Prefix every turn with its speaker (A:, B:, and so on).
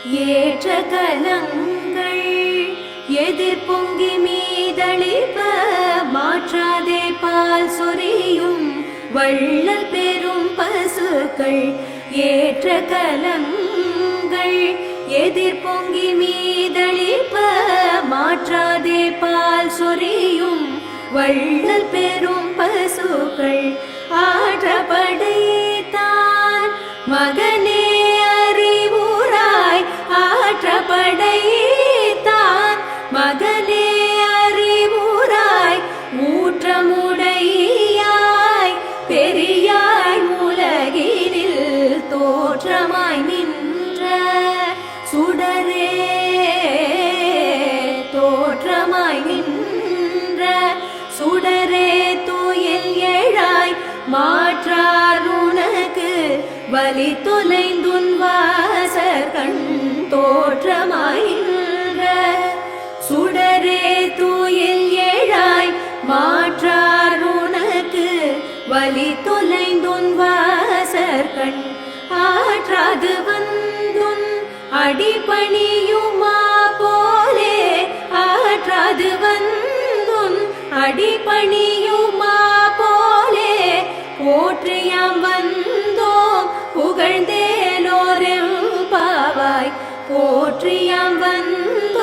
A: ஏற்ற கலங்கள் எதிர் பொங்கி மீதளிப்ப மாற்றாதே பால் சொரியும் வள்ளல் பெரும் பசுக்கள். ஏற்ற கலங்கள் எதிர் பொங்கி மீதளிப்ப மாற்றாதே பால் சொரியும் வள்ளல் பெரும் பசுக்கள். ஆற்றப்படைத்தான் மகனே அறிவுராய், ஆற்றப்படைத்தான் மகனே அறிவுராய், ஊற்றமுடையாய் பெரியாய் உலகினில் தோற்றமாய் நின்ற சுடரே, தோற்றமாய் நின்ற சுடரே தூயில் ஏழாய் மாற்றார் உனக்கு வலி தொலைந்துன் வாசற்கண். தோற்றமாய் நின்ற சுடரே தூயில் ஏழாய் மாற்றார் உனக்கு வலி தொலைந்துன் வாசற்கண். ஆற்றாது வந்துன் அடிபணியுமா போலே, ஆற்றாது வந்துன் அடிபணியுமா போலே, போற்றியாம் வந்தோம் புகழ்ந்தேலோரெம் பாவாய், போற்றியாம் வந்தோம்